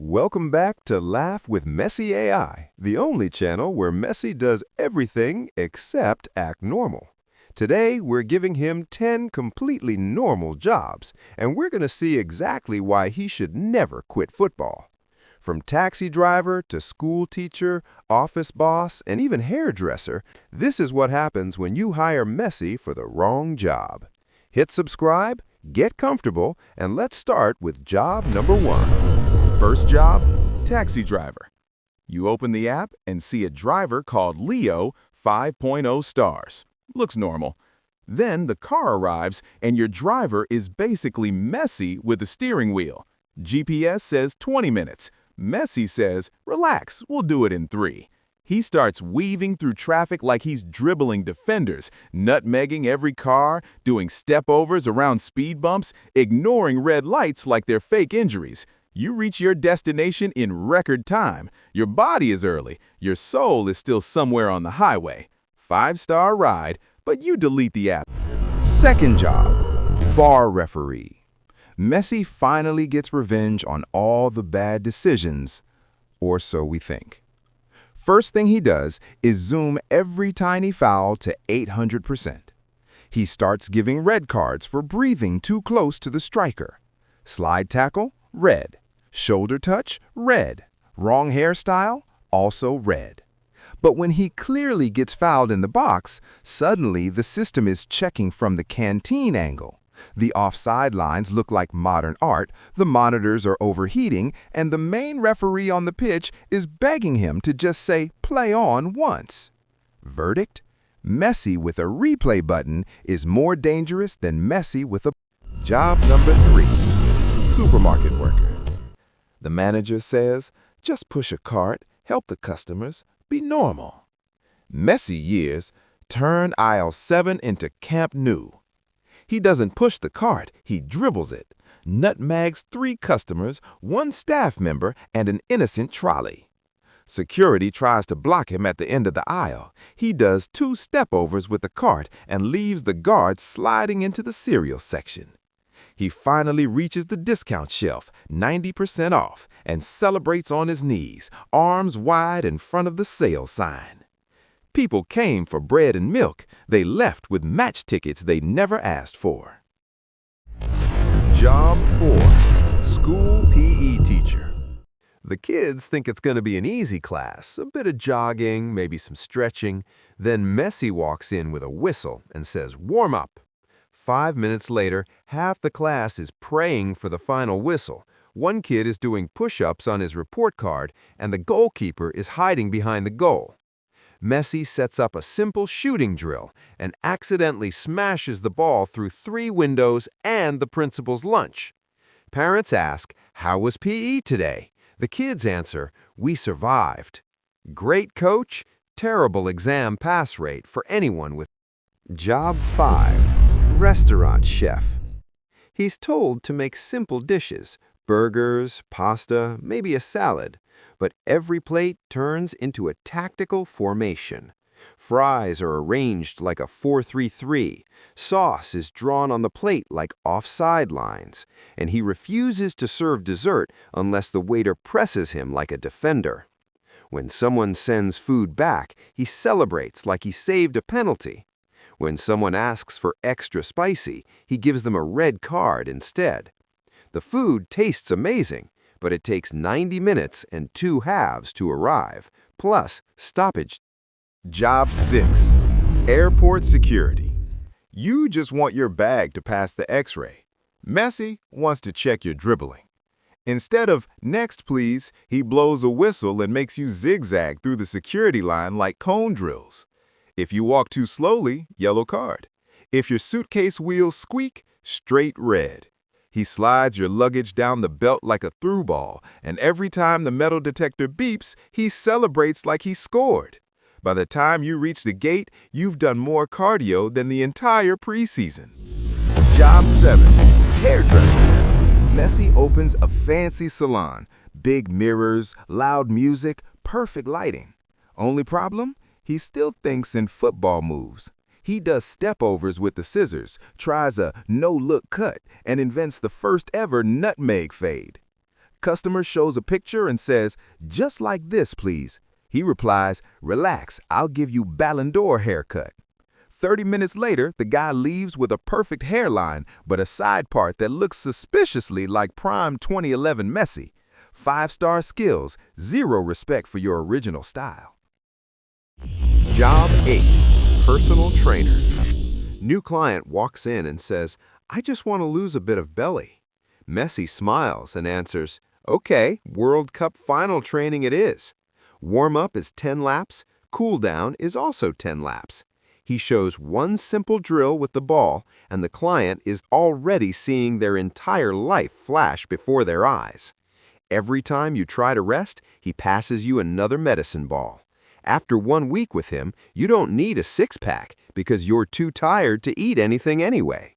Welcome back to Laugh with Messi AI, the only channel where Messi does everything except act normal. Today, we're giving him 10 completely normal jobs, and we're going to see exactly why he should never quit football. From taxi driver to school teacher, office boss, and even hairdresser, this is what happens when you hire Messi for the wrong job. Hit subscribe, get comfortable, and let's start with job number 1. First job, taxi driver. You open the app and see a driver called Leo, 5.0 stars. Looks normal. Then the car arrives and your driver is basically Messi with a steering wheel. GPS says 20 minutes. Messi says, relax, we'll do it in 3. He starts weaving through traffic like he's dribbling defenders, nutmegging every car, doing step-overs around speed bumps, ignoring red lights like they're fake injuries. You reach your destination in record time. Your body is early. Your soul is still somewhere on the highway. 5-star ride, but you delete the app. Second job, VAR referee. Messi finally gets revenge on all the bad decisions, or so we think. First thing he does is zoom every tiny foul to 800%. He starts giving red cards for breathing too close to the striker. Slide tackle, red. Shoulder touch, red. Wrong hairstyle, also red. But when he clearly gets fouled in the box, suddenly the system is checking from the canteen angle. The offside lines look like modern art, the monitors are overheating, and the main referee on the pitch is begging him to just say, play on once. Verdict? Messi with a replay button is more dangerous than Messi with a... Job number 3, supermarket worker. The manager says, just push a cart, help the customers, be normal. Messi years turn aisle 7 into Camp Nou. He doesn't push the cart, he dribbles it, nutmegs 3 customers, 1 staff member, and an innocent trolley. Security tries to block him at the end of the aisle. He does 2 step-overs with the cart and leaves the guards sliding into the cereal section. He finally reaches the discount shelf, 90% off, and celebrates on his knees, arms wide in front of the sale sign. People came for bread and milk. They left with match tickets they never asked for. Job 4, school PE teacher. The kids think it's going to be an easy class, a bit of jogging, maybe some stretching. Then Messi walks in with a whistle and says, warm up. 5 minutes later, half the class is praying for the final whistle. One kid is doing push-ups on his report card, and the goalkeeper is hiding behind the goal. Messi sets up a simple shooting drill and accidentally smashes the ball through 3 windows and the principal's lunch. Parents ask, how was PE today? The kids answer, we survived. Great coach, terrible exam pass rate for anyone with... Job 5. Restaurant chef. He's told to make simple dishes, burgers, pasta, maybe a salad, but every plate turns into a tactical formation. Fries are arranged like a 4-3-3, sauce is drawn on the plate like offside lines, and he refuses to serve dessert unless the waiter presses him like a defender. When someone sends food back, he celebrates like he saved a penalty. When someone asks for extra spicy, he gives them a red card instead. The food tastes amazing, but it takes 90 minutes and 2 halves to arrive, plus stoppage. Job 6, airport security. You just want your bag to pass the X-ray. Messi wants to check your dribbling. Instead of next please, he blows a whistle and makes you zigzag through the security line like cone drills. If you walk too slowly, yellow card. If your suitcase wheels squeak, straight red. He slides your luggage down the belt like a through ball, and every time the metal detector beeps, he celebrates like he scored. By the time you reach the gate, you've done more cardio than the entire preseason. Job 7, hairdresser. Messi opens a fancy salon, big mirrors, loud music, perfect lighting. Only problem? He still thinks in football moves. He does step-overs with the scissors, tries a no-look cut, and invents the first ever nutmeg fade. Customer shows a picture and says, "Just like this, please." He replies, "Relax, I'll give you Ballon d'Or haircut." 30 minutes later, the guy leaves with a perfect hairline, but a side part that looks suspiciously like prime 2011 Messi. 5-star skills, 0 respect for your original style. Job 8. Personal trainer. New client walks in and says, "I just want to lose a bit of belly." Messi smiles and answers, "Okay, World Cup final training it is." Warm-up is 10 laps, cool-down is also 10 laps. He shows one simple drill with the ball, and the client is already seeing their entire life flash before their eyes. Every time you try to rest, he passes you another medicine ball. After 1 week with him, you don't need a six-pack because you're too tired to eat anything anyway.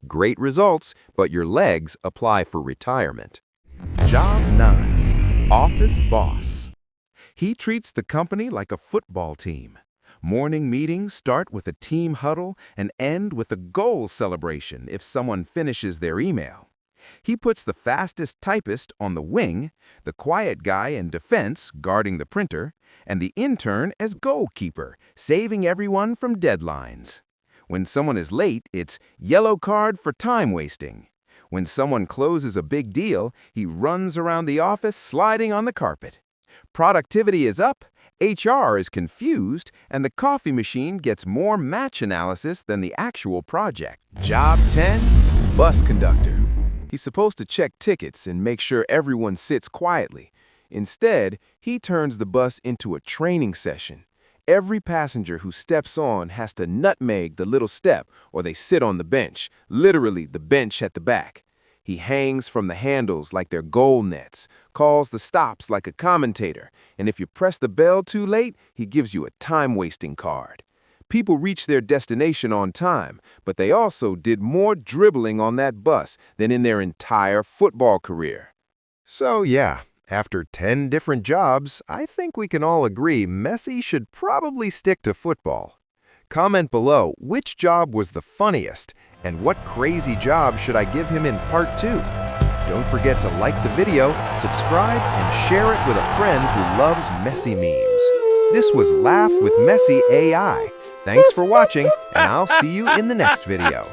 Great results, but your legs apply for retirement. Job 9. Office boss. He treats the company like a football team. Morning meetings start with a team huddle and end with a goal celebration if someone finishes their email. He puts the fastest typist on the wing, the quiet guy in defense guarding the printer, and the intern as goalkeeper, saving everyone from deadlines. When someone is late, it's yellow card for time wasting. When someone closes a big deal, he runs around the office sliding on the carpet. Productivity is up, HR is confused, and the coffee machine gets more match analysis than the actual project. Job 10. Bus conductor. He's supposed to check tickets and make sure everyone sits quietly. Instead, he turns the bus into a training session. Every passenger who steps on has to nutmeg the little step or they sit on the bench, literally the bench at the back. He hangs from the handles like they're goal nets, calls the stops like a commentator, and if you press the bell too late, he gives you a time-wasting card. People reach their destination on time, but they also did more dribbling on that bus than in their entire football career. So yeah, after 10 different jobs, I think we can all agree Messi should probably stick to football. Comment below which job was the funniest and what crazy job should I give him in part 2. Don't forget to like the video, subscribe, and share it with a friend who loves Messi memes. This was Laugh with Messi AI. Thanks for watching, and I'll see you in the next video.